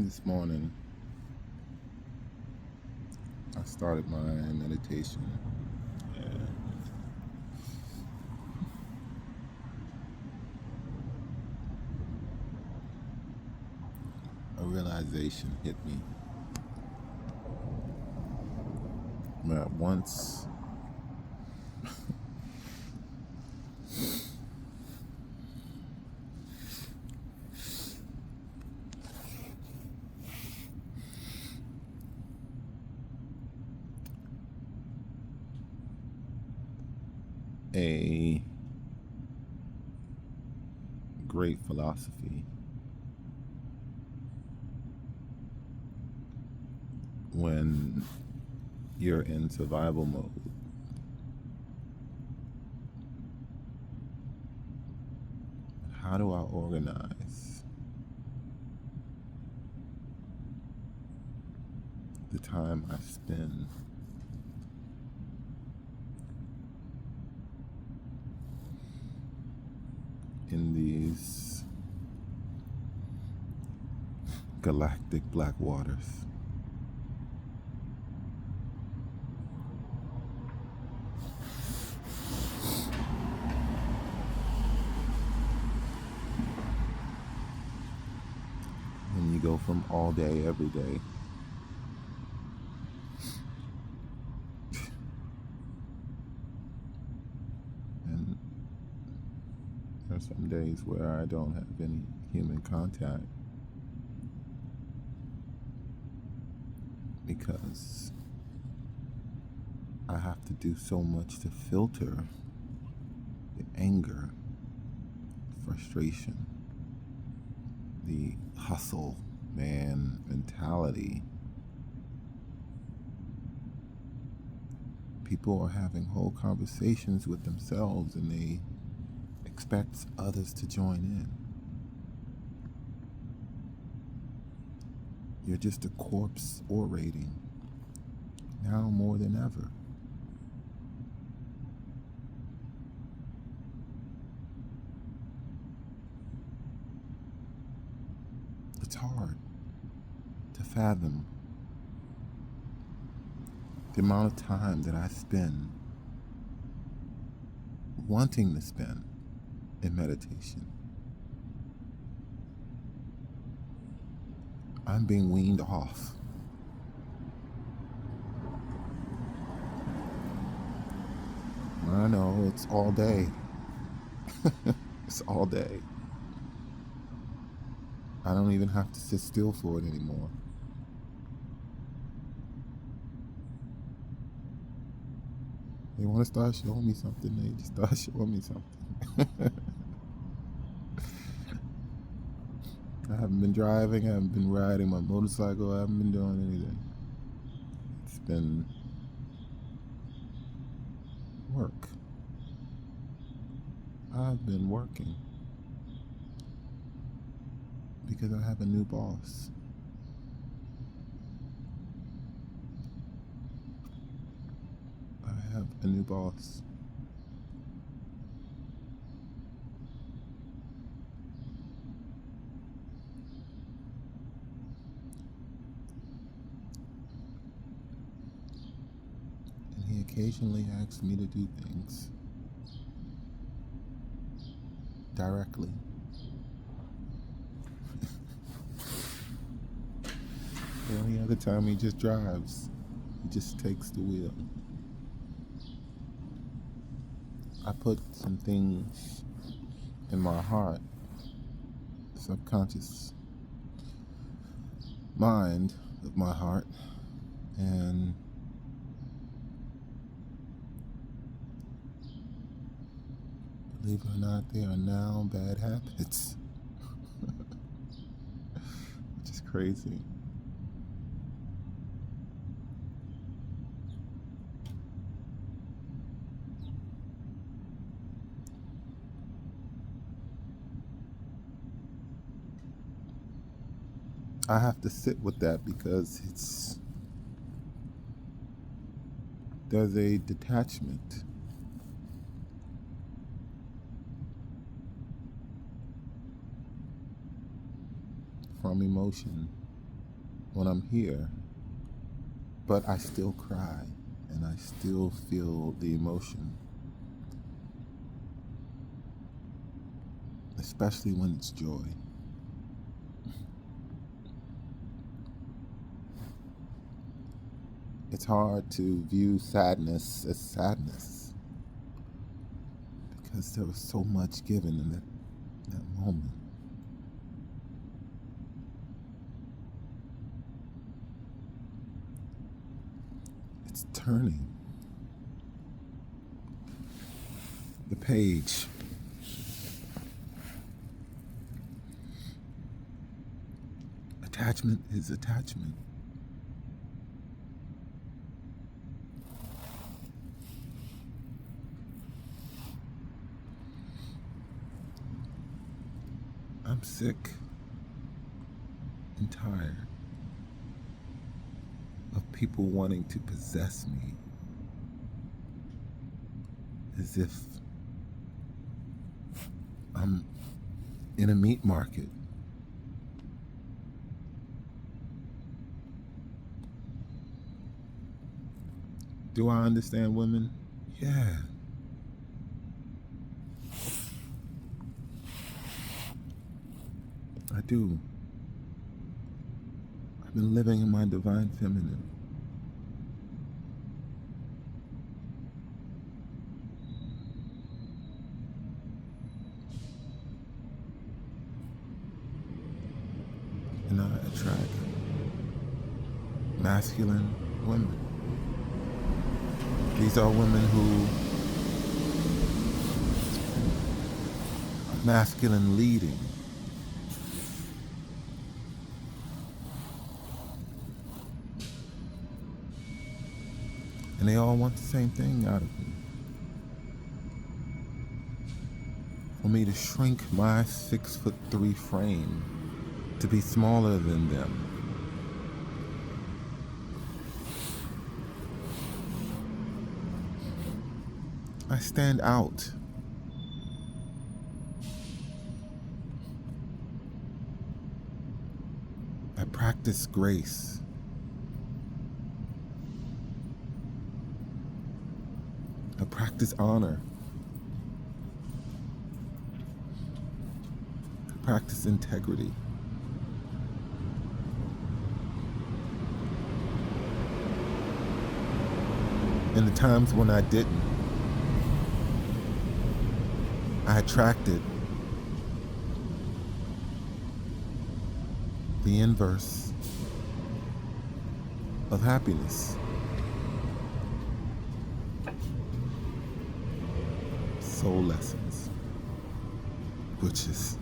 This morning, I started my meditation, and a realization hit me that once a great philosophy, when you're in survival mode, how do I organize the time I spend in these galactic black waters? When you go from all day, every day, and there's some days where I don't have any human contact because I have to do so much to filter the anger, frustration, the hustle man mentality. People are having whole conversations with themselves and they expect others to join in. You're just a corpse orating, now more than ever. It's hard to fathom the amount of time that I spend wanting to spend in meditation. I'm being weaned off. I know, it's all day. It's all day. I don't even have to sit still for it anymore. They want to start showing me something, they just start showing me something. I haven't been driving, I haven't been riding my motorcycle, I haven't been doing anything. It's been work. I've been working because I have a new boss. I have a new boss. And he occasionally asks me to do things directly. The only other time he just drives, he just takes the wheel. I put some things in my heart, subconscious mind of my heart, and believe it or not, they are now bad habits, which is crazy. I have to sit with that because there's a detachment from emotion when I'm here, but I still cry and I still feel the emotion, especially when it's joy. It's hard to view sadness as sadness because there was so much given in that moment. It's turning the page. Attachment is attachment. I'm sick and tired of people wanting to possess me as if I'm in a meat market. Do I understand women? Yeah. I do. I've been living in my divine feminine. And I attract masculine women. These are women who are masculine leading. And they all want the same thing out of me. For me to shrink my 6'3" frame to be smaller than them. I stand out. I practice grace. I practice honor. I practice integrity. And the times when I didn't, I attracted the inverse of happiness. Soul lessons, which is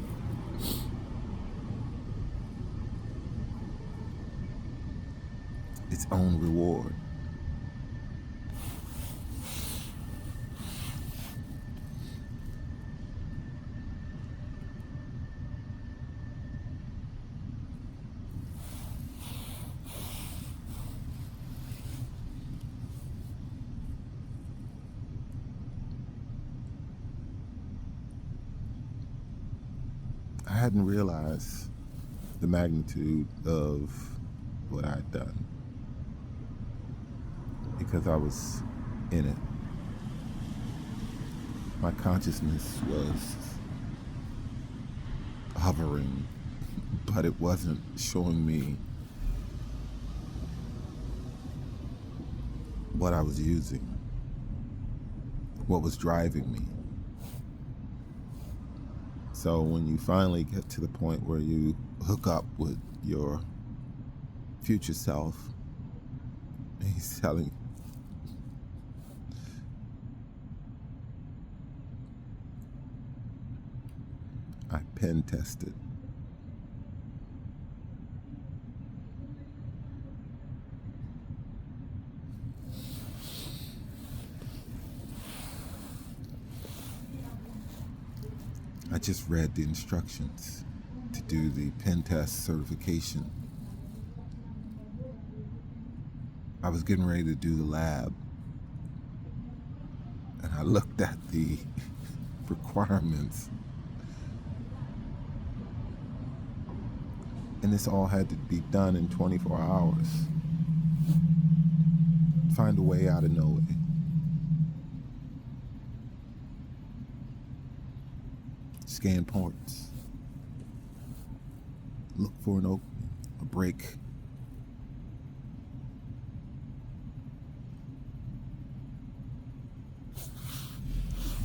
its own reward. I hadn't realized the magnitude of what I'd done because I was in it. My consciousness was hovering, but it wasn't showing me what I was using, what was driving me. So when you finally get to the point where you hook up with your future self, and he's telling I pen tested. I just read the instructions to do the pen test certification. I was getting ready to do the lab, and I looked at the requirements, And this all had to be done in 24 hours. Find a way out of no way. Scan ports. Look for an opening, a break.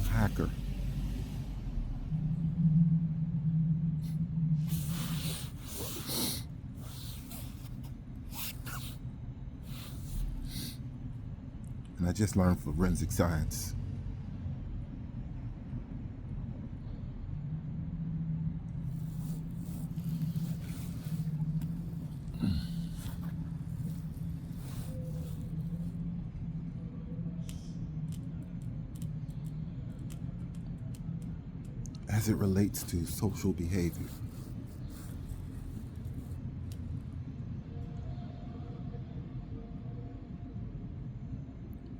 Hacker. And I just learned forensic science. As it relates to social behavior.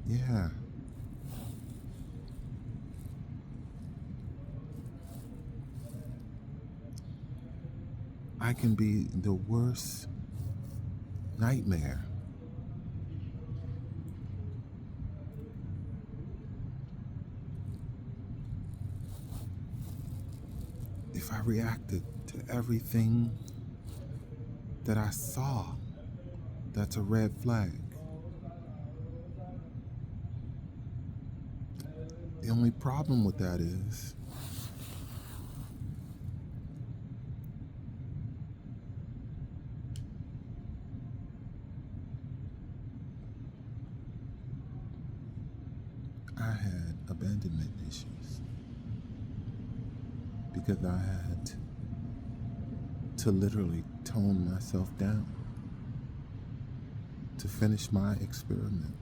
Yeah. I can be the worst nightmare. If I reacted to everything that I saw, that's a red flag. The only problem with that is I had abandonment issues because I had to literally tone myself down to finish my experiment.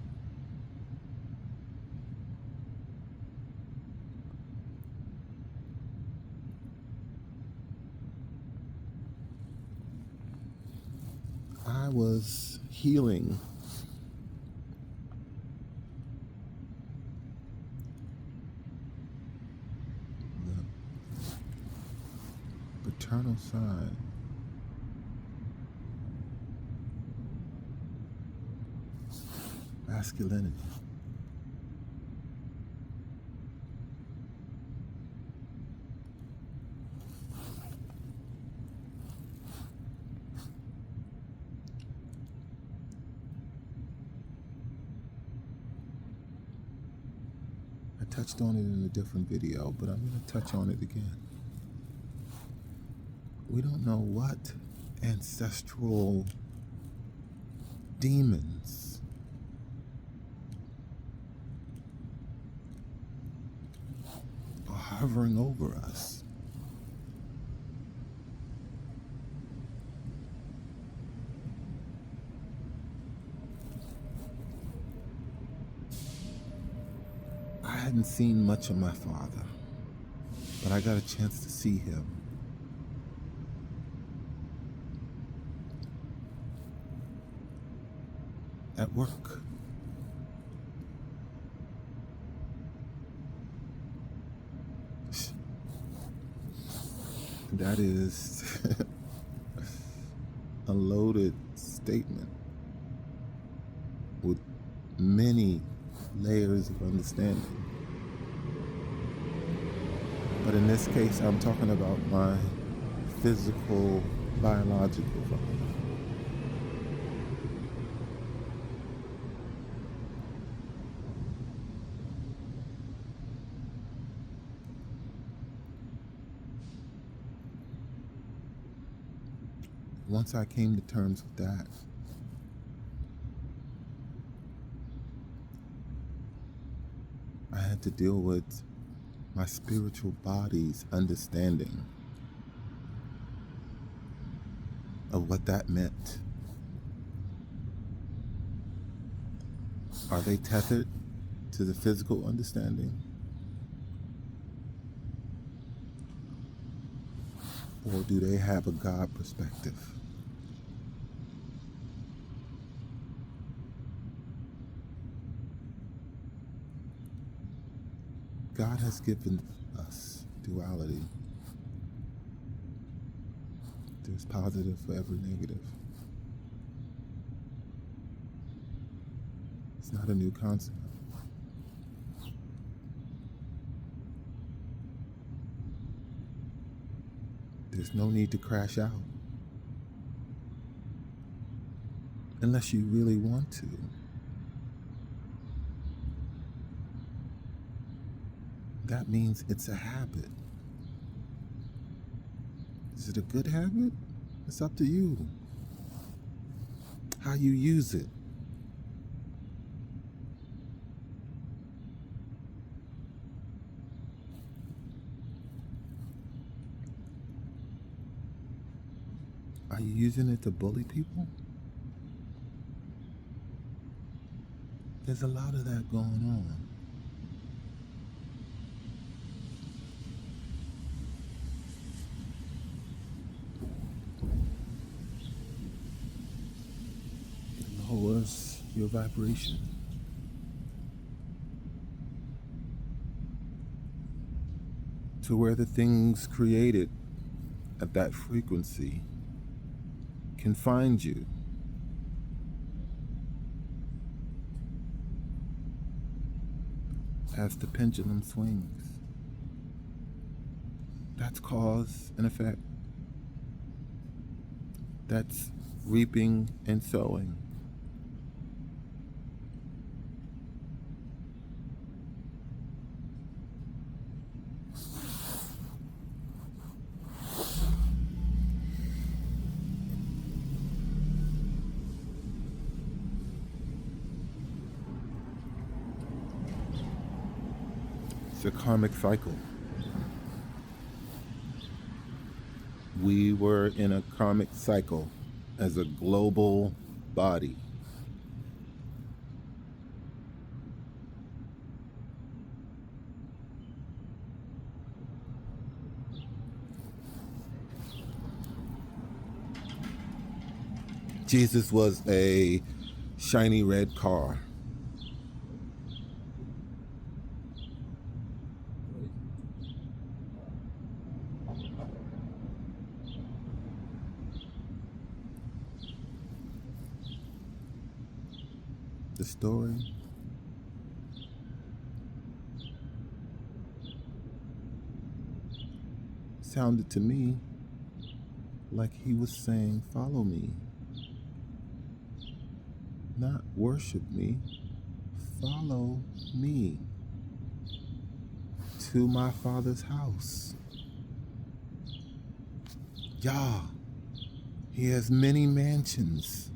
I was healing the paternal side masculinity. I touched on it in a different video, but I'm going to touch on it again. We don't know what ancestral demons are hovering over us. I hadn't seen much of my father, but I got a chance to see him. At work. That is a loaded statement with many layers of understanding. But in this case, I'm talking about my physical, biological father. Once I came to terms with that, I had to deal with my spiritual body's understanding of what that meant. Are they tethered to the physical understanding? Or do they have a God perspective? God has given us duality There's positive for every negative. It's not a new concept. There's no need to crash out unless you really want to. That means it's a habit. Is it a good habit? It's up to you. How you use it. Are you using it to bully people? There's a lot of that going on. It lowers your vibration. To where the things created at that frequency can find you. As the pendulum swings. That's cause and effect. That's reaping and sowing. It's a karmic cycle. We were in a karmic cycle as a global body. Jesus was a shiny red car. The story sounded to me like he was saying, follow me. Not worship me. Follow me to my Father's house. Yah, he has many mansions.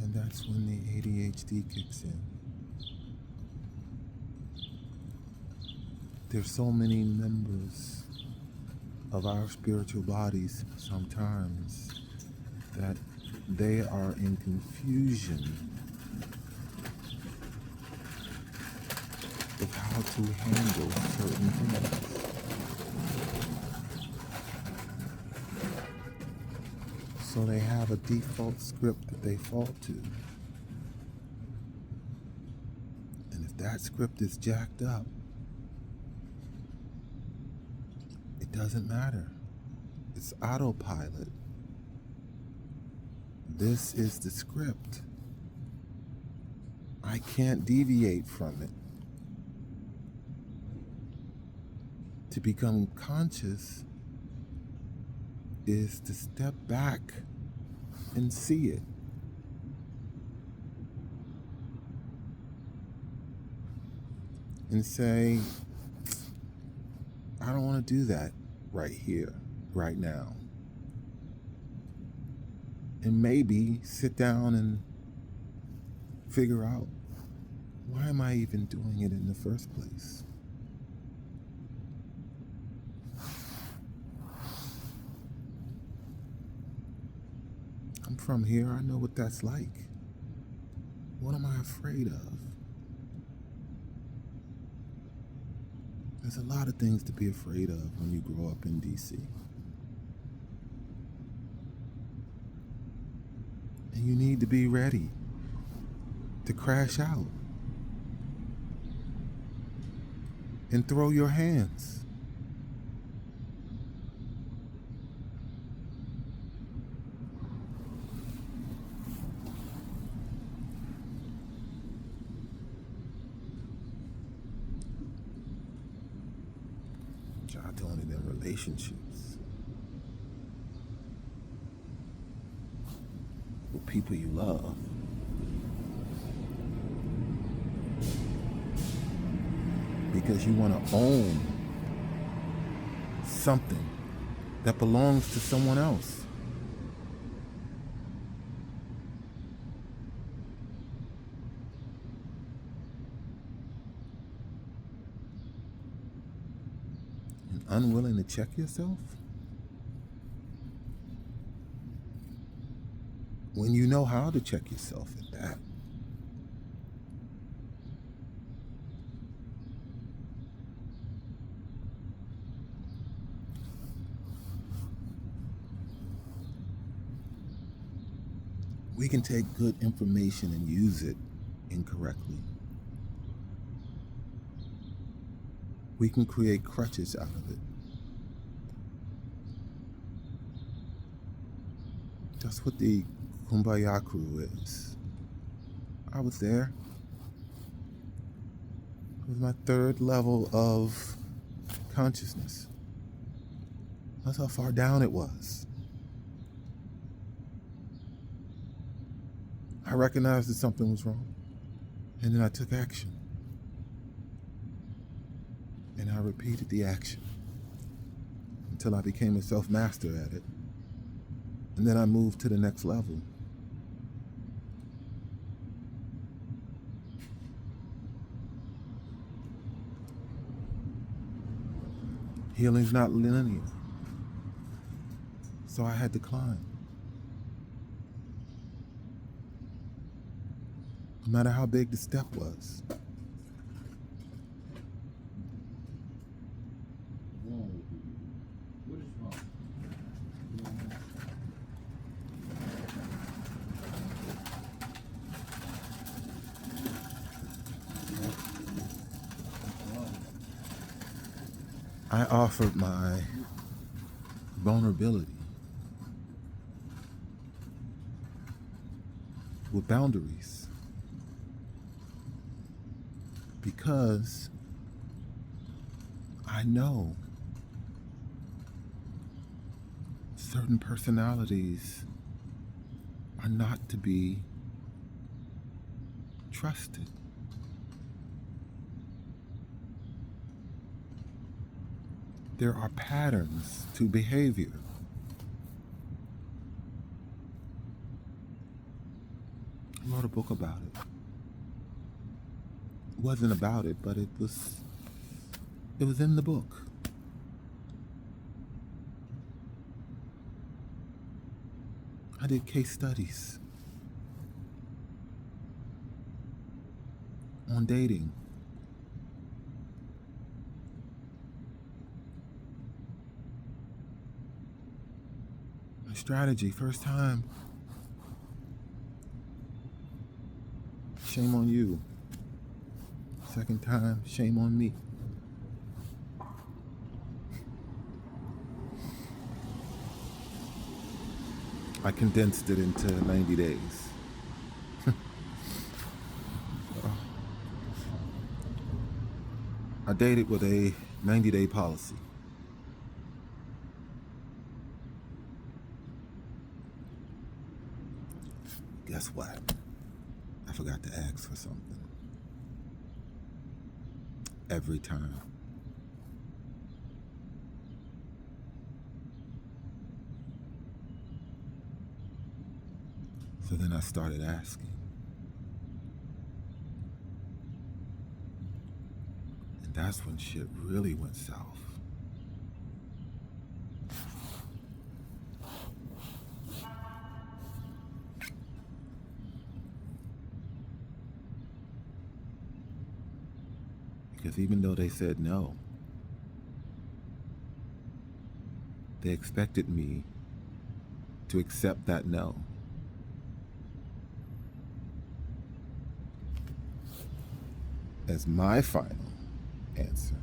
And that's when the ADHD kicks in. There's so many members of our spiritual bodies sometimes that they are in confusion of how to handle certain things. So they have a default script that they fall to. And if that script is jacked up, it doesn't matter. It's autopilot. This is the script. I can't deviate from it. To become conscious is to step back and see it. And say, I don't want to do that right here, right now. And maybe sit down and figure out, why am I even doing it in the first place? I'm from here, I know what that's like. What am I afraid of? There's a lot of things to be afraid of when you grow up in DC. And you need to be ready to crash out and throw your hands. Try doing it in relationships with people you love. Because you want to own something that belongs to someone else. And unwilling to check yourself? When you know how to check yourself at that. We can take good information and use it incorrectly. We can create crutches out of it. That's what the Kumbaya crew is. I was there. It was my third level of consciousness. That's how far down it was. I recognized that something was wrong, and then I took action. And I repeated the action until I became a self-master at it. And then I moved to the next level. Healing's not linear, so I had to climb. No matter how big the step was. What is wrong? I offered my vulnerability with boundaries because I know certain personalities are not to be trusted. There are patterns to behavior. I wrote a book about it. It wasn't about it, but it was in the book. I did case studies on dating. My strategy, first time, shame on you. Second time, shame on me. I condensed it into 90 days. I dated with a 90-day policy. Guess what? I forgot to ask for something. Every time. So then I started asking. And that's when shit really went south. Because even though they said no, they expected me to accept that no. as my final answer.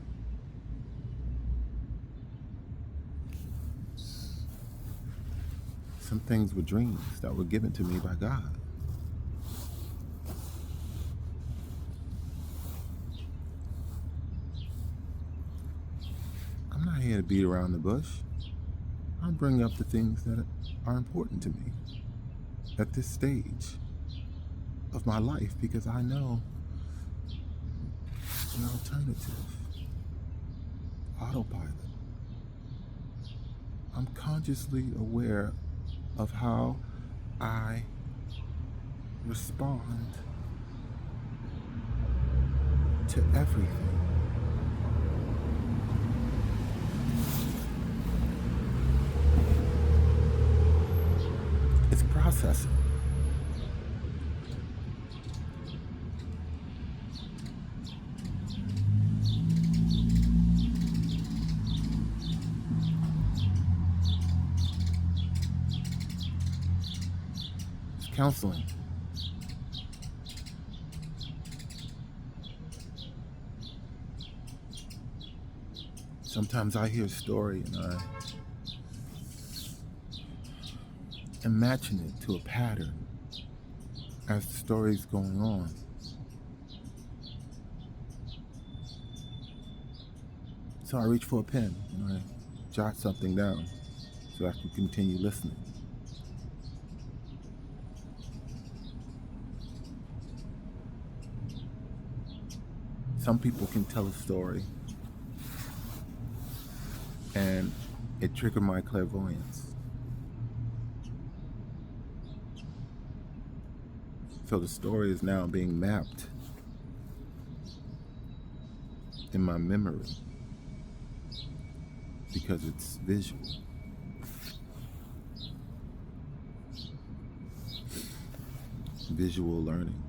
Some things were dreams that were given to me by God. I'm not here to beat around the bush. I'll bring up the things that are important to me at this stage of my life, because I know the alternative. Autopilot. I'm consciously aware of how I respond to everything. It's processing. It's counseling. Sometimes I hear a story and I imagine it to a pattern as the story's going on. So I reach for a pen and I jot something down so I can continue listening. Some people can tell a story and it triggered my clairvoyance. So the story is now being mapped in my memory because it's visual. Visual learning.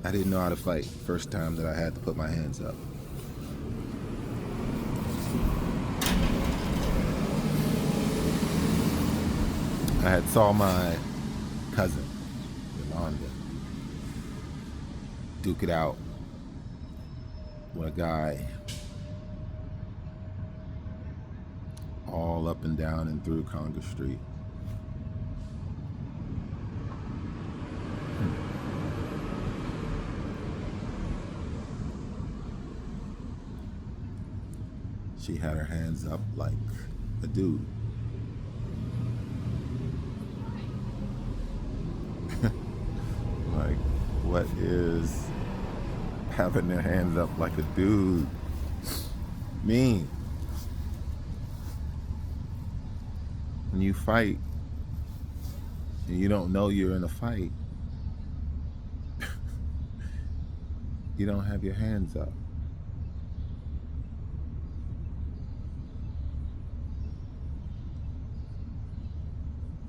I didn't know how to fight first time that I had to put my hands up. I had saw my cousin, Yolanda, duke it out with a guy all up and down and through Congress Street. She had her hands up like a dude. Like, what is having their hands up like a dude mean? When you fight and you don't know you're in a fight, you don't have your hands up.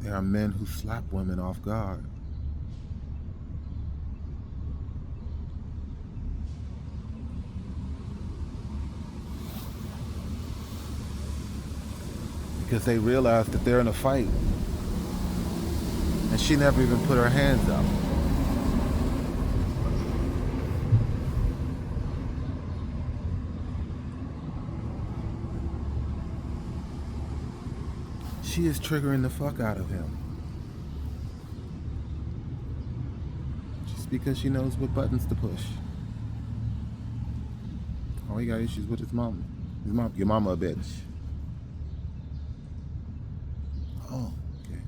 There are men who slap women off guard. Because they realize that they're in a fight. And she never even put her hands up. She is triggering the fuck out of him. Just because she knows what buttons to push. Oh, he got issues with his mom. Your mama a bitch. Oh, okay.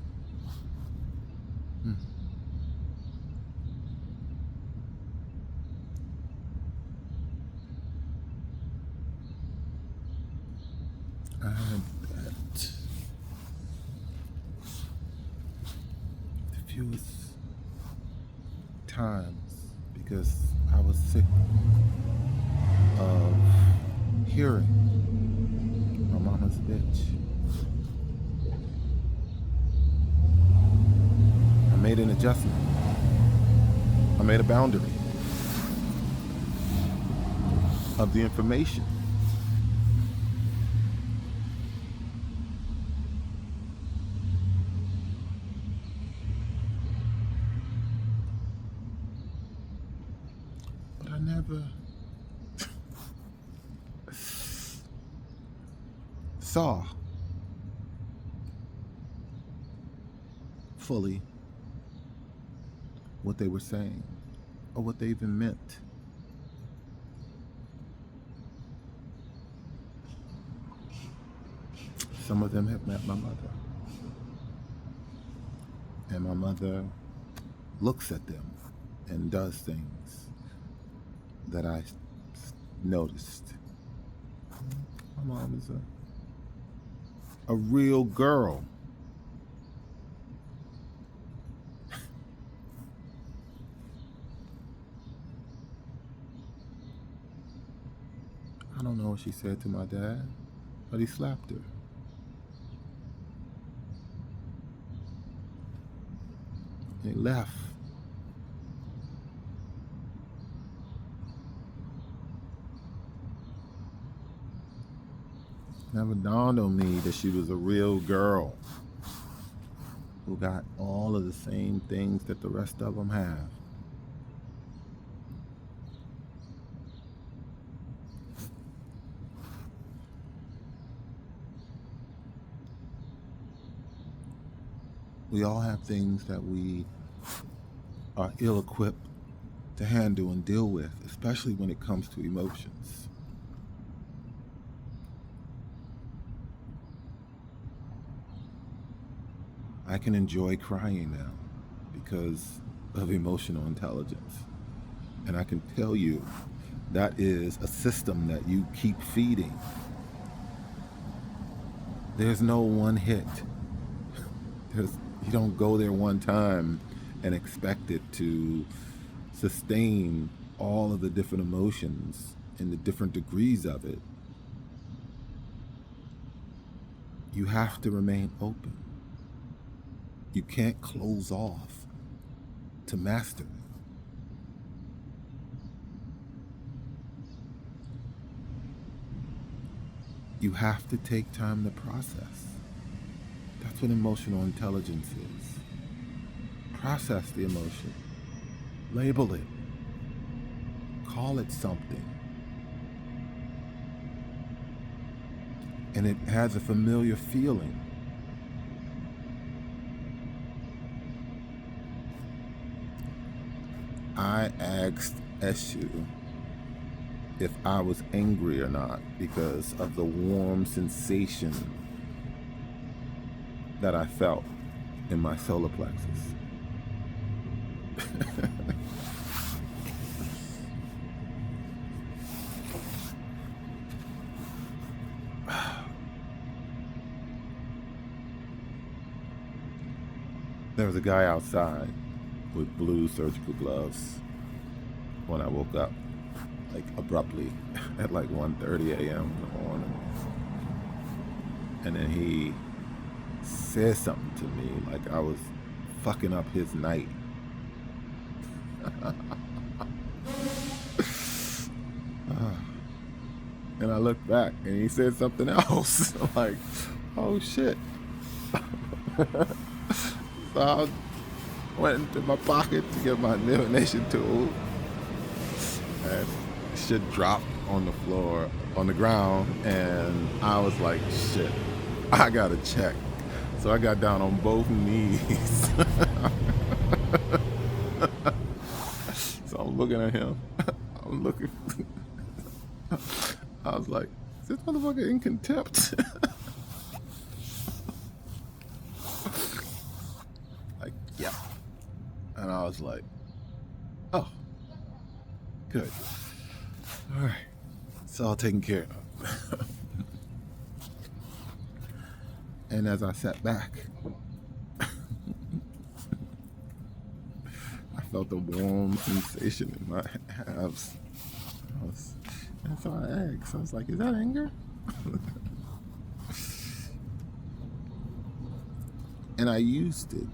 I had that the fewest times because I was sick of hearing my mama's a bitch. I made an adjustment. I made a boundary of the information. never saw fully what they were saying or what they even meant. Some of them have met my mother, and my mother looks at them and does things that I noticed. My mom is a real girl. I don't know what she said to my dad, but he slapped her. And he left. Never dawned on me that she was a real girl who got all of the same things that the rest of them have. We all have things that we are ill-equipped to handle and deal with, especially when it comes to emotions. I can enjoy crying now because of emotional intelligence. And I can tell you that is a system that you keep feeding. There's no one hit. You don't go there one time and expect it to sustain all of the different emotions and the different degrees of it. You have to remain open. You can't close off to master it. You have to take time to process. That's what emotional intelligence is. Process the emotion. Label it. Call it something. And it has a familiar feeling. I asked Eshu if I was angry or not because of the warm sensation that I felt in my solar plexus. There was a guy outside with blue surgical gloves when I woke up, like abruptly at like 1:30 a.m. in the morning. And then he said something to me like I was fucking up his night. And I looked back and he said something else. I'm like, oh shit. So I went into my pocket to get my divination tool, and shit dropped on the floor, on the ground, and I was like, shit, I gotta check. So I got down on both knees. So I'm looking at him. I'm looking. I was like, is this motherfucker in contempt? Like, yeah. And I was like, oh, good. All right. It's all taken care of. And as I sat back, I felt a warm sensation in my abs. And so I asked, I was like, is that anger? And I used it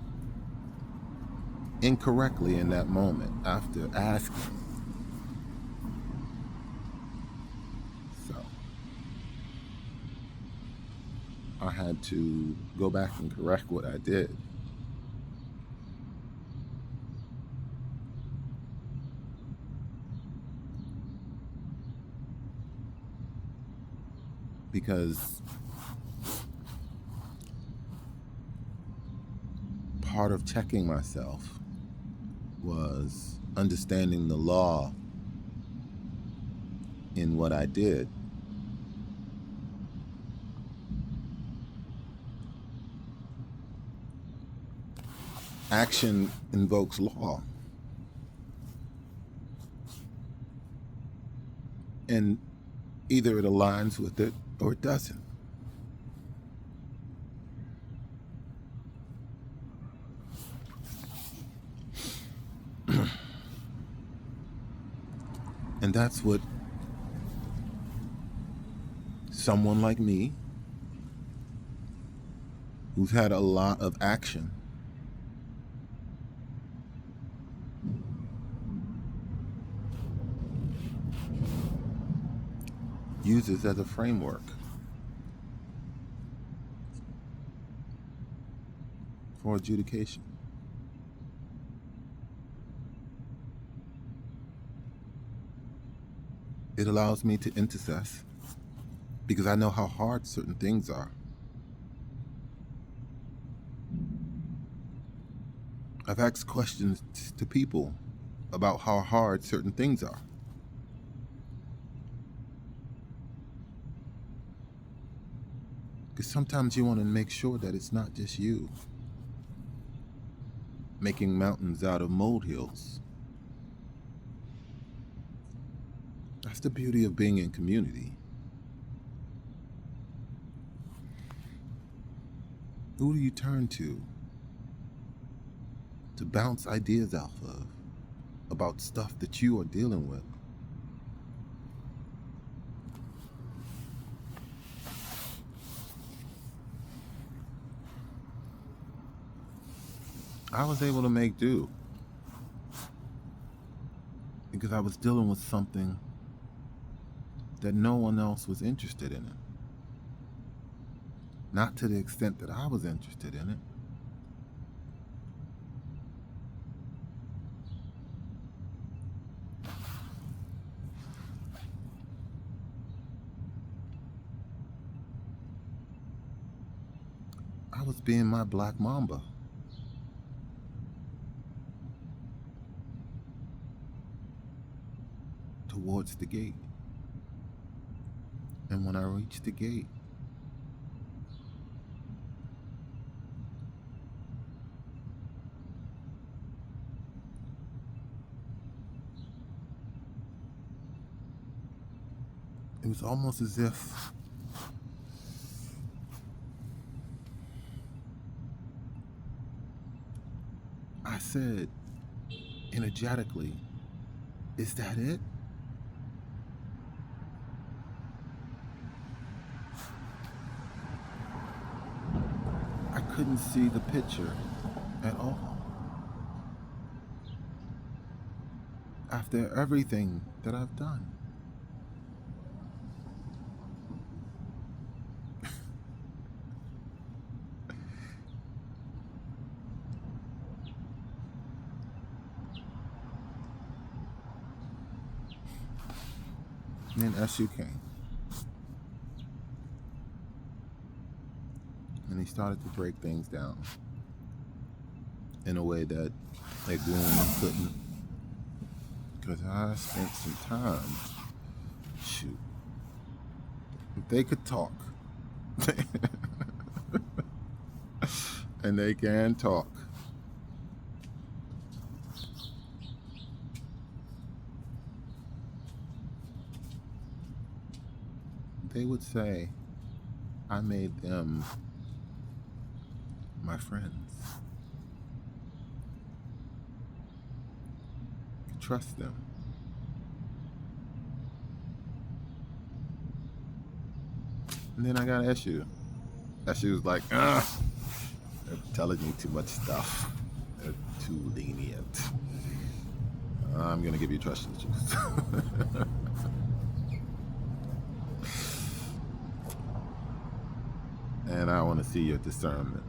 incorrectly in that moment after asking. So I had to go back and correct what I did. because part of checking myself was understanding the law in what I did. Action invokes law. And either it aligns with it or it doesn't. And that's what someone like me, who's had a lot of action, uses as a framework for adjudication. It allows me to intercess because I know how hard certain things are. I've asked questions to people about how hard certain things are. Because sometimes you want to make sure that it's not just you making mountains out of molehills. That's the beauty of being in community. Who do you turn to bounce ideas off of about stuff that you are dealing with? I was able to make do because I was dealing with something that no one else was interested in it. Not to the extent that I was interested in it. I was being my black mamba. Towards the gate. And when I reached the gate, it was almost as if I said energetically, "Is that it?" I couldn't see the picture at all. After everything that I've done. And then Eshu came. And he started to break things down in a way that a goon couldn't. Because I spent some time. Shoot. If they could talk. And they can talk. They would say, I made them my friends. Trust them. And then I got Eshu. Eshu was like, they're telling me too much stuff. They're too lenient. I'm going to give you trust issues. And I want to see your discernment.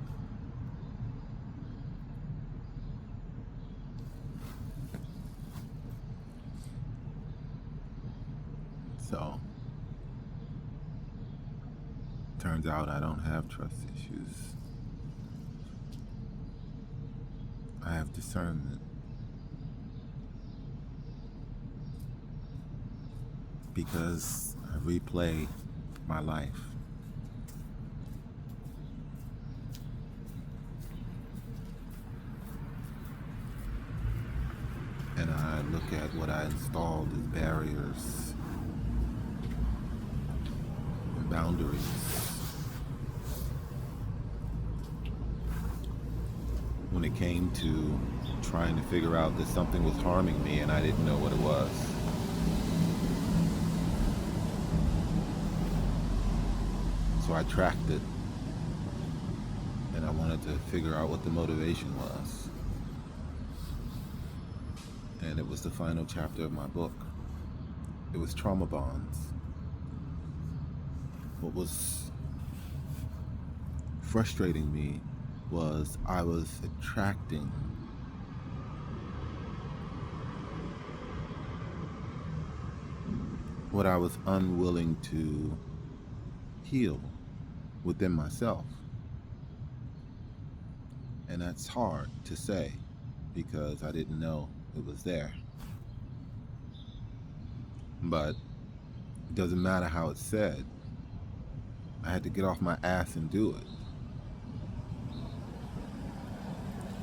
So, Turns out I don't have trust issues. I have discernment. Because I replay my life. And I look at what I installed as barriers and boundaries when it came to trying to figure out that something was harming me and I didn't know what it was. So I tracked it, and I wanted to figure out what the motivation was. And it was the final chapter of my book. It was trauma bonds. What was frustrating me was I was attracting what I was unwilling to heal within myself. And that's hard to say because I didn't know it was there. But it doesn't matter how it's said. I had to get off my ass and do it.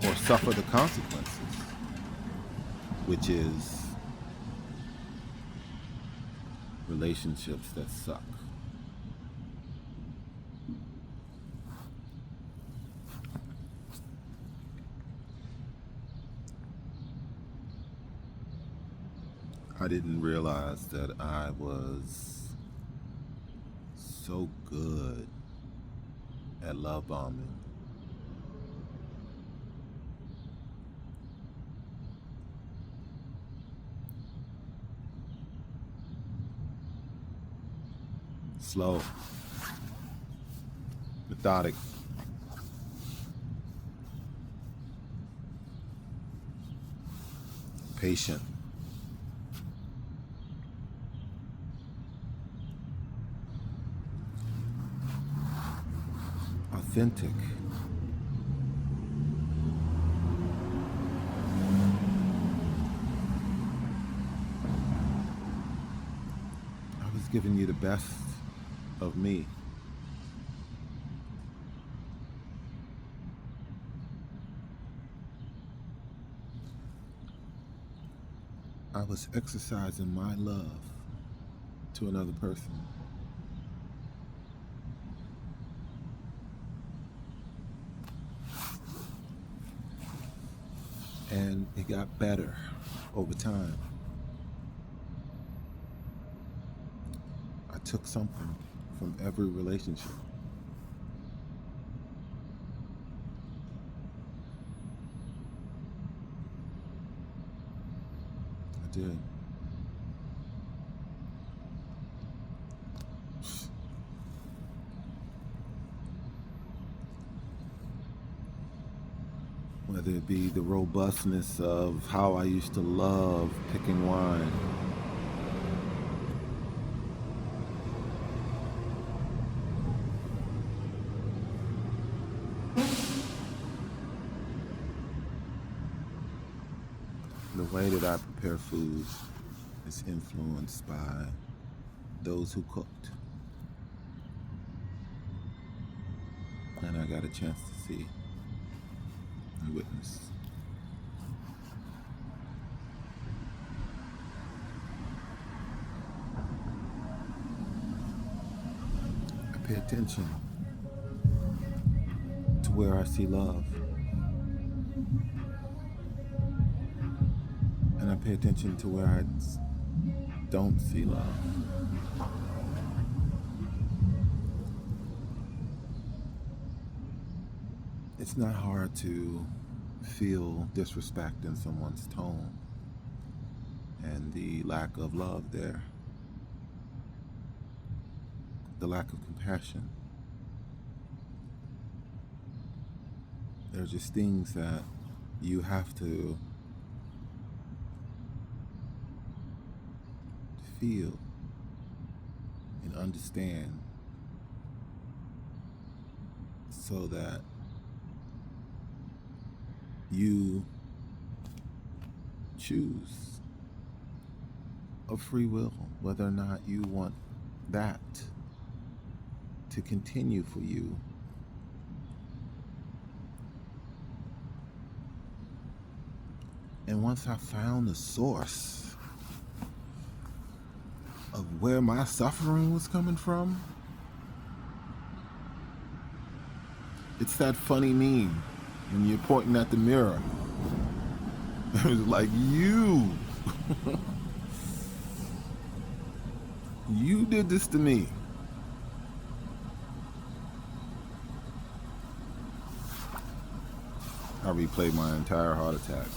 Or suffer the consequences, which is relationships that suck. I didn't realize that I was so good at love bombing. Slow, methodic, patient, authentic. I was giving you the best of me. I was exercising my love to another person. And it got better over time. I took something from every relationship. I did. Whether it be the robustness of how I used to love picking wine, the way that I prepare food is influenced by those who cooked. And I got a chance to see and witness. I pay attention to where I see love. And I pay attention to where I don't see love. It's not hard to feel disrespect in someone's tone and the lack of love there, the lack of compassion. They're just things that you have to feel and understand so that you choose of free will whether or not you want that to continue for you. And once I found the source of where my suffering was coming from, it's that funny meme when you're pointing at the mirror. It was like, you did this to me. I replayed my entire heart attack.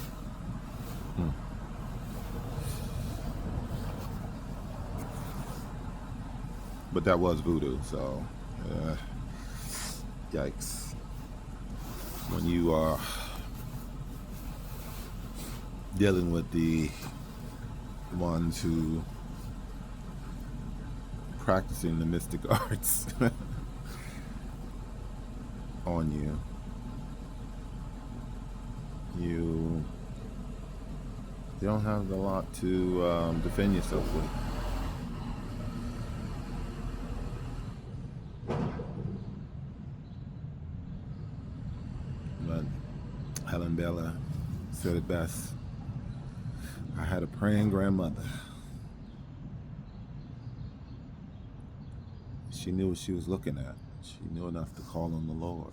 But that was voodoo, so yikes. When you are dealing with the ones who practicing the mystic arts on you, you don't have a lot to defend yourself with. But KämDäm'Blā said it best. I had a praying grandmother. She knew what she was looking at. She knew enough to call on the Lord.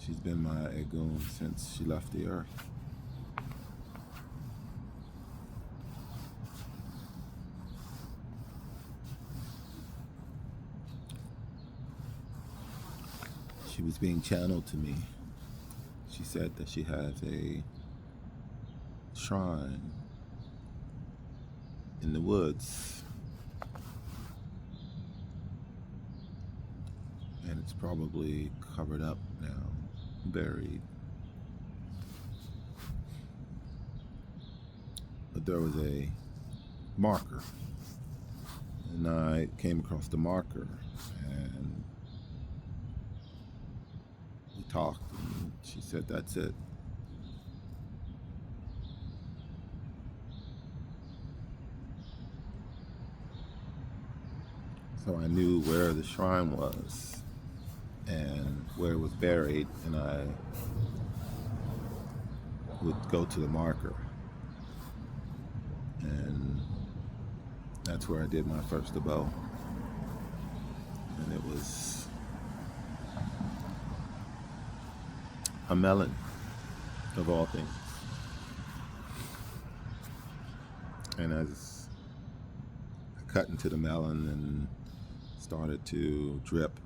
She's been my Egun since she left the earth. She was being channeled to me. She said that she has a shrine in the woods, and it's probably covered up now, buried. But there was a marker, and I came across the marker, and we talked, and she said, that's it. So I knew where the shrine was and where it was buried, and I would go to the marker. And that's where I did my first abode. And it was a melon, of all things. And as I cut into the melon and started to drip,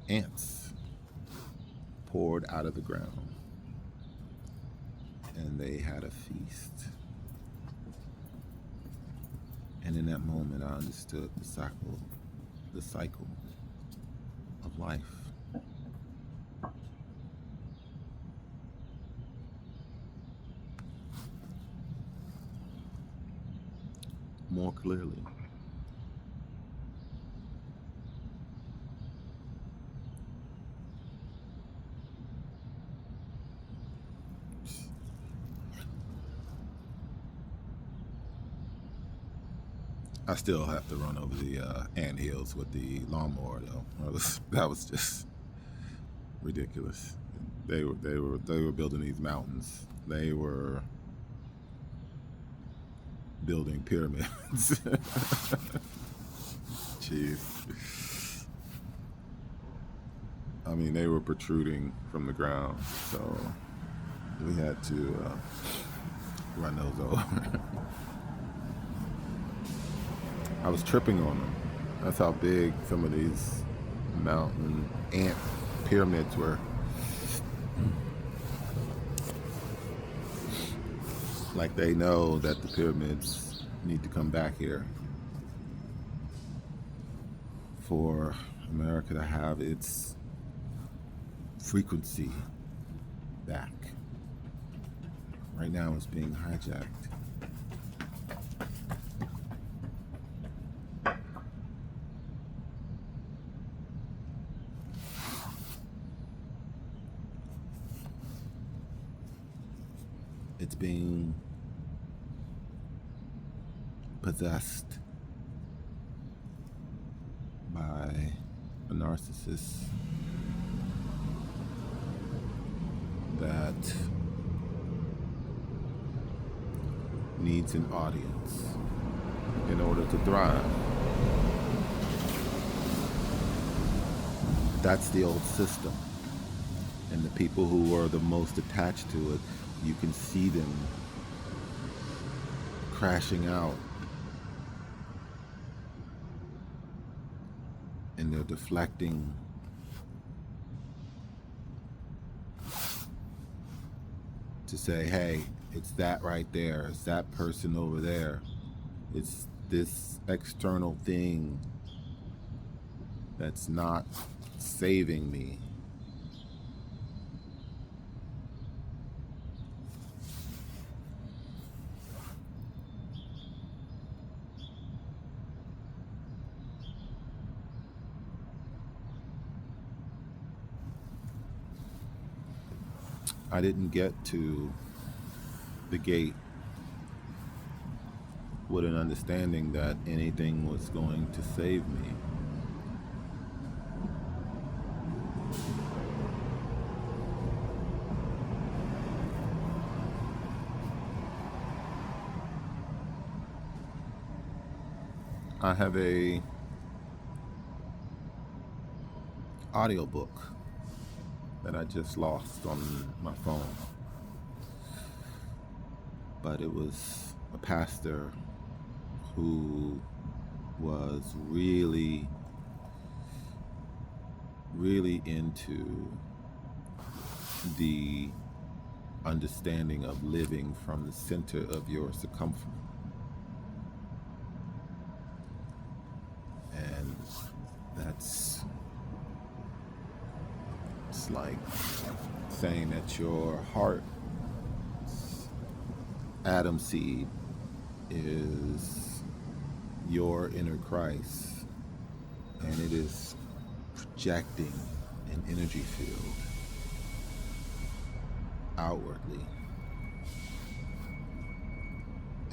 ants poured out of the ground, and they had a feast. And in that moment, I understood the cycle of life. More clearly. I still have to run over the anthills with the lawnmower, though. That was just ridiculous. They were building these mountains. They were building pyramids. Jeez. I mean, they were protruding from the ground, so we had to run those over. I was tripping on them. That's how big some of these mountain ant pyramids were. Like they know that the pyramids need to come back here for America to have its frequency back. right now is being hijacked. It's being possessed by a narcissist that needs an audience in order to thrive. That's the old system. And the people who are the most attached to it, you can see them crashing out. And they're deflecting to say, hey, it's that right there. It's that person over there. It's this external thing that's not saving me. I didn't get to the gate with an understanding that anything was going to save me. I have a audiobook that I just lost on my phone. But it was a pastor who was really into the understanding of living from the center of your circumference. And it's like saying that your heart Adam seed is your inner Christ, and it is projecting an energy field outwardly.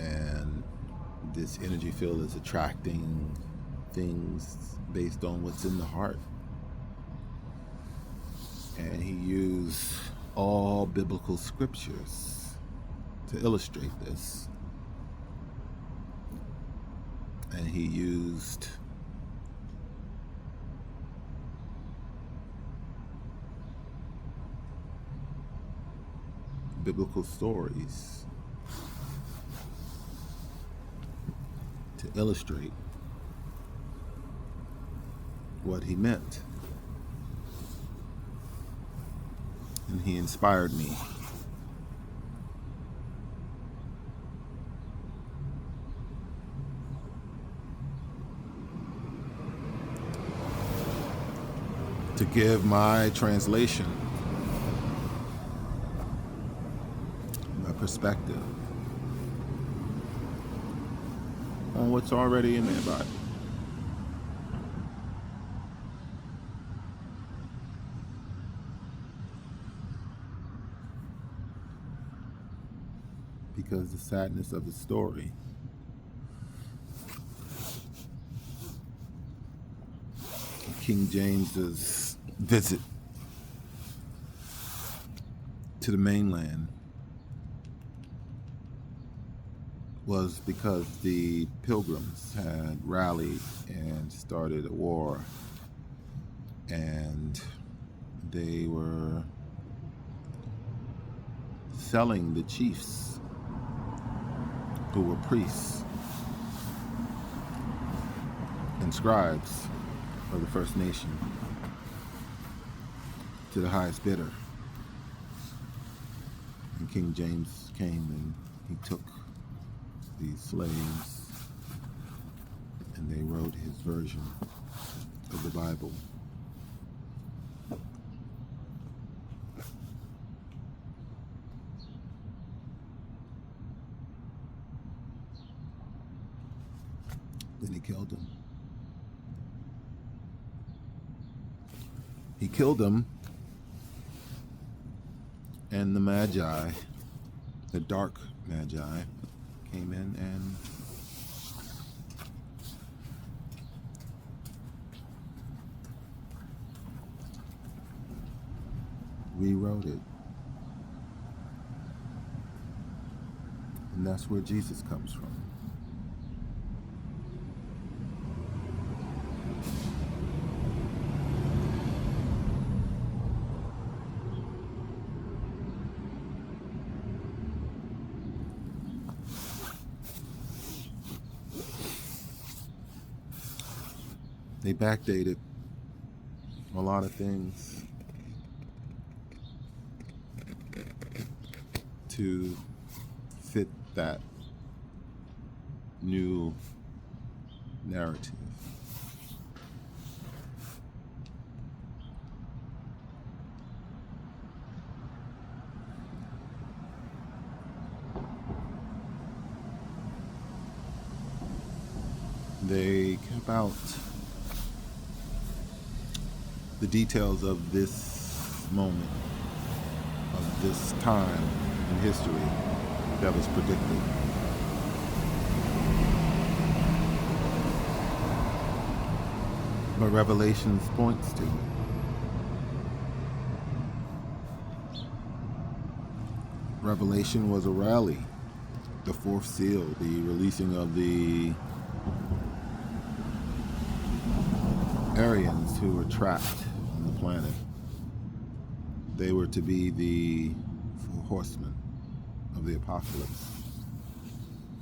And this energy field is attracting things based on what's in the heart. And he used all biblical scriptures to illustrate this. And he used biblical stories to illustrate what he meant. And he inspired me. To give my translation, my perspective on what's already in their Bible. Because the sadness of the story King James's visit to the mainland was because the Pilgrims had rallied and started a war, and they were selling the chiefs who were priests and scribes of the First Nation to the highest bidder. And King James came and he took these slaves and they wrote his version of the Bible. Then he killed him. He killed him, and the Magi, the dark Magi, came in and rewrote it. And that's where Jesus comes from. They backdated a lot of things to fit that new narrative. They kept out the details of this moment, of this time in history that was predicted. But Revelations points to it. Revelation was a rally, the fourth seal, the releasing of the Aryans who were trapped on the planet. They were to be the four horsemen of the apocalypse,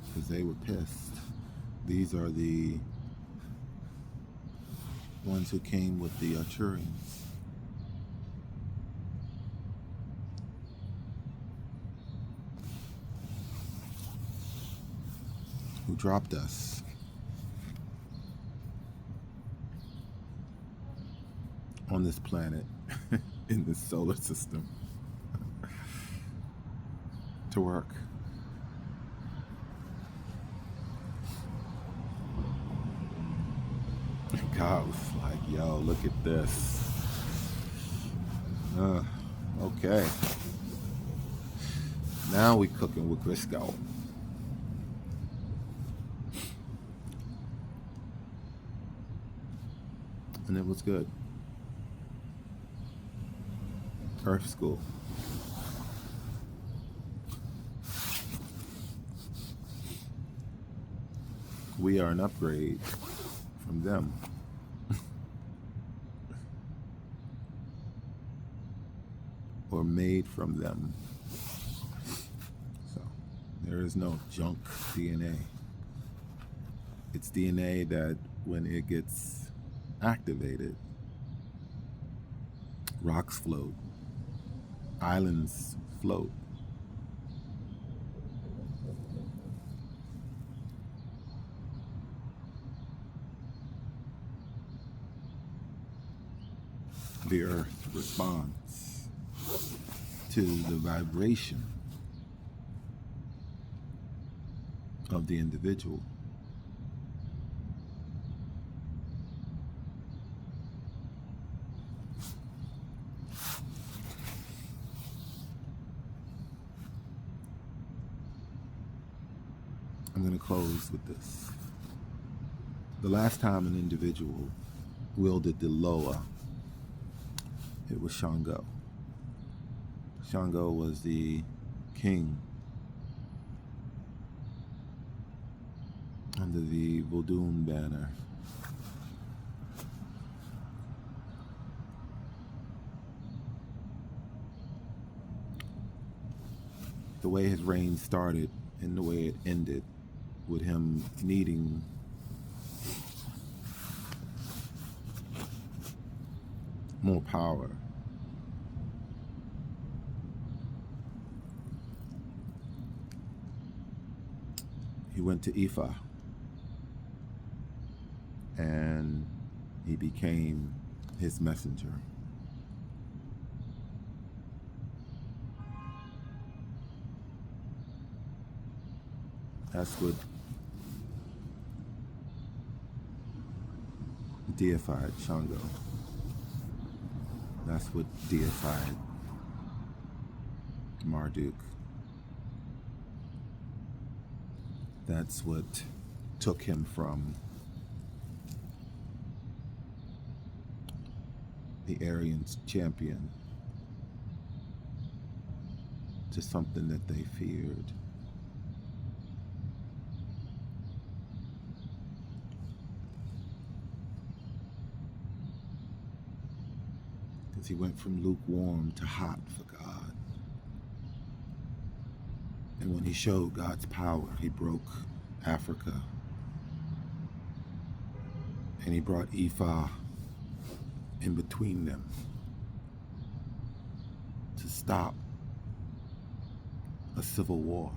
because they were pissed. These are the ones who came with the Arturians. Who dropped us. On this planet, in this solar system, to work. God was like, yo, look at this. Okay. Now we cooking with Crisco. And it was good. Earth School. We are an upgrade from them. Or made from them. So there is no junk DNA. It's DNA that when it gets activated, rocks float. Islands float. The earth responds to the vibration of the individual. I'm going to close with this. The last time an individual wielded the Loa, it was Shango. Shango was the king under the Vodun banner. The way his reign started and the way it ended, with him needing more power. He went to Ifa and he became his messenger. That's what deified Shango. That's what deified Marduk. That's what took him from the Aryan champion to something that they feared. Because he went from lukewarm to hot for God. And when he showed God's power, he broke Africa. And he brought Ifa in between them to stop a civil war.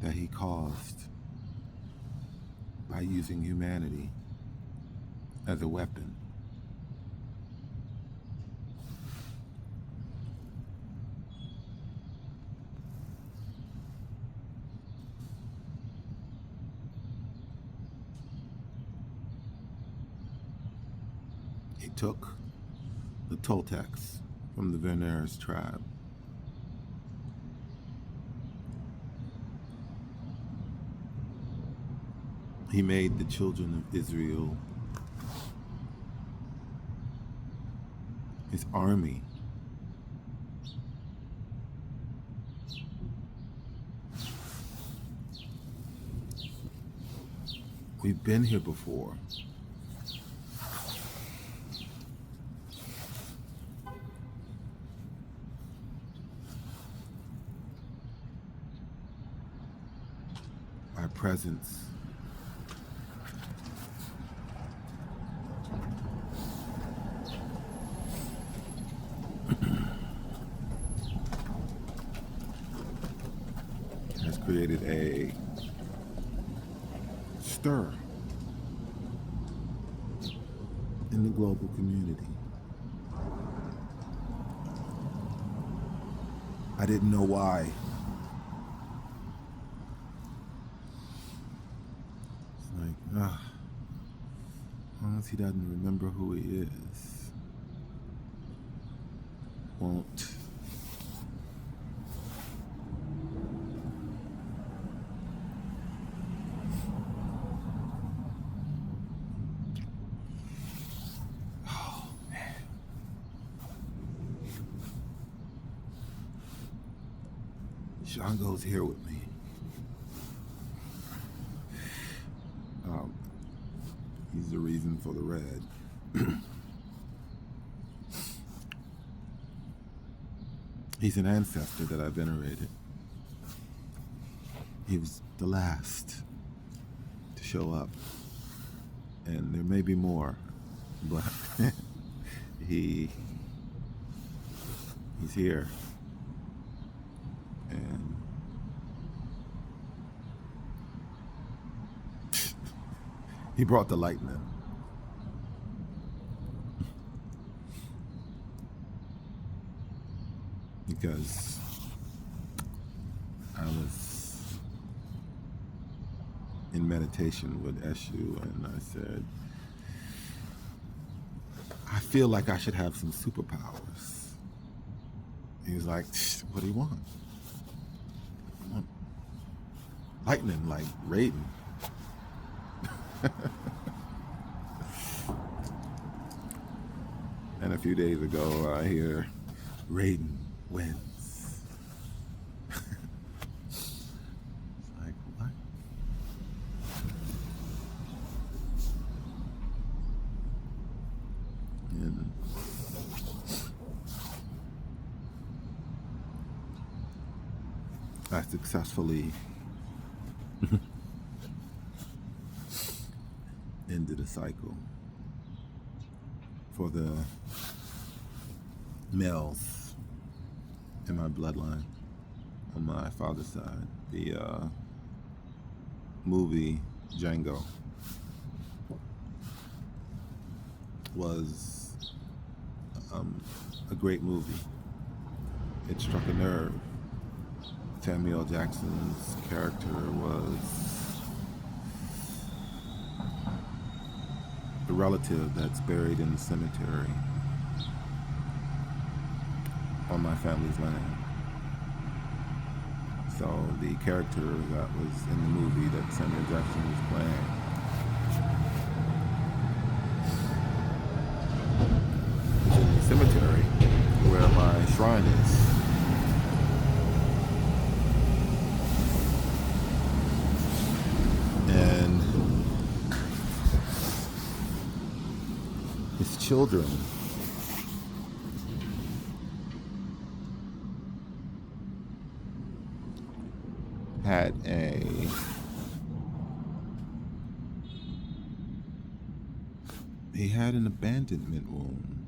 That he caused by using humanity as a weapon. He took the Toltecs from the Veneris tribe. He made the children of Israel his army. We've been here before. Our presence has created a stir in the global community. I didn't know why. It's like, as long as he doesn't remember who he is, won't Shango's here with me. He's the reason for the red. He's an ancestor that I venerated. He was the last to show up. And there may be more, but he's here. And he brought the lightning. Because I was in meditation with Eshu and I said, I feel like I should have some superpowers. He was like, what do you want? I want lightning like Raiden. And a few days ago, I hear Raiden wins. It's like, what? And I successfully ended a cycle for the males in my bloodline on my father's side. The movie Shango was a great movie. It struck a nerve Samuel Jackson's character was the relative that's buried in the cemetery on my family's land. So the character that was in the movie that Samuel Jackson was playing is in the cemetery where my shrine is. And his children had an abandonment wound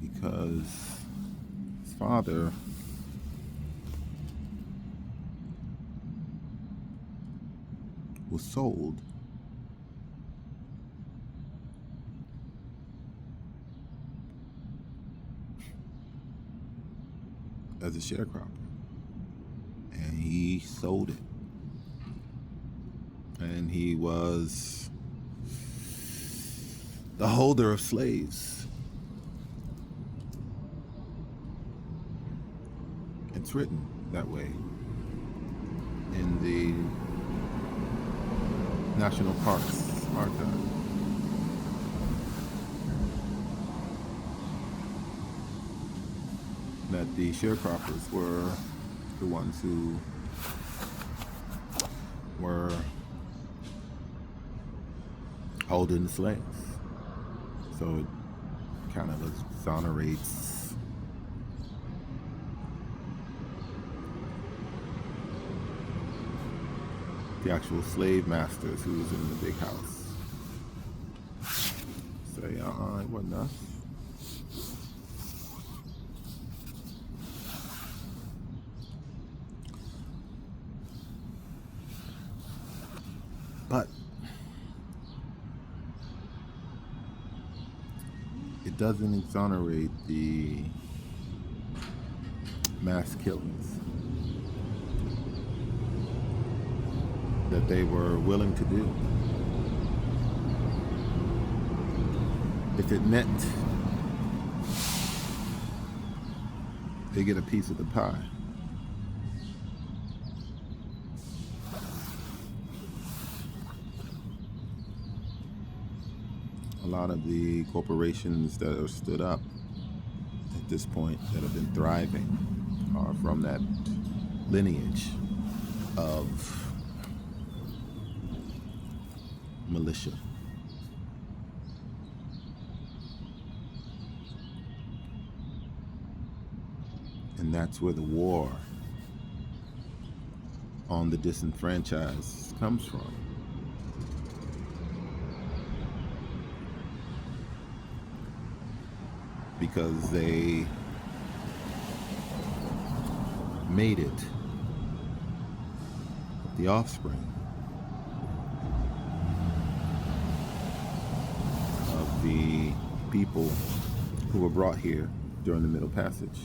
because his father was sold as a sharecropper, and he sold it, and he was the holder of slaves. It's written that way in the National Parks Archive. That the sharecroppers were the ones who were holding the slaves. So it kind of exonerates the actual slave masters who was in the big house. Say, it wasn't us. But it doesn't exonerate the mass killings that they were willing to do. If it meant they get a piece of the pie. A lot of the corporations that are stood up at this point that have been thriving are from that lineage of militia. And that's where the war on the disenfranchised comes from. Because they made it the offspring of the people who were brought here during the Middle Passage.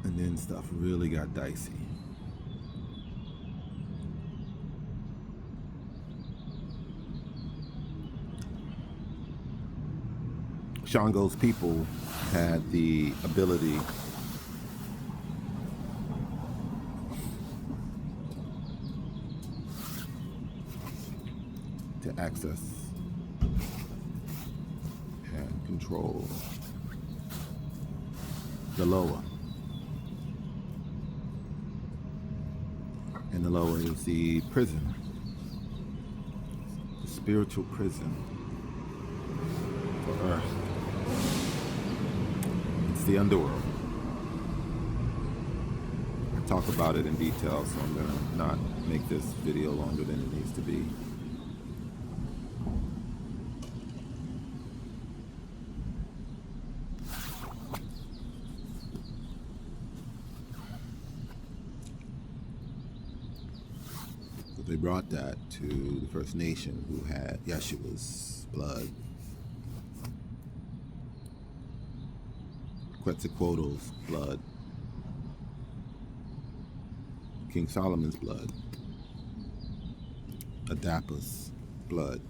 And then stuff really got dicey. Shango's people had the ability to access and control the lower. And the lower is the prison, the spiritual prison for Earth. It's the underworld. I talk about it in detail, so I'm gonna not make this video longer than it needs to be. So they brought that to the First Nation who had Yeshua's blood Quetzalcoatl's blood, King Solomon's blood, Adapa's blood.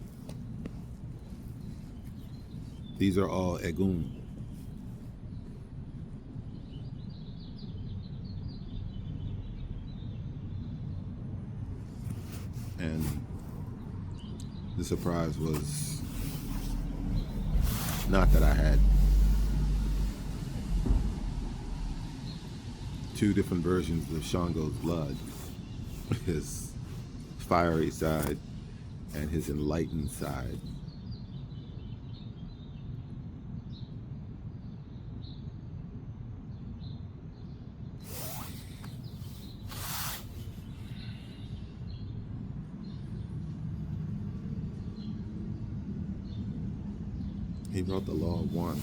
These are all Egum. And the surprise was not that I had two different versions of Shango's blood, his fiery side and his enlightened side. He wrote the Law of One.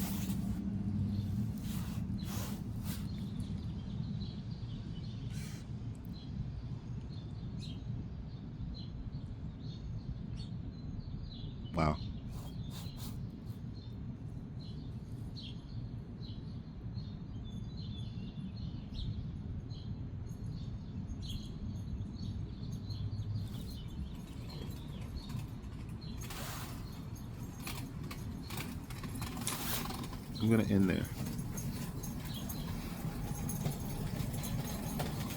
Wow. I'm gonna end there.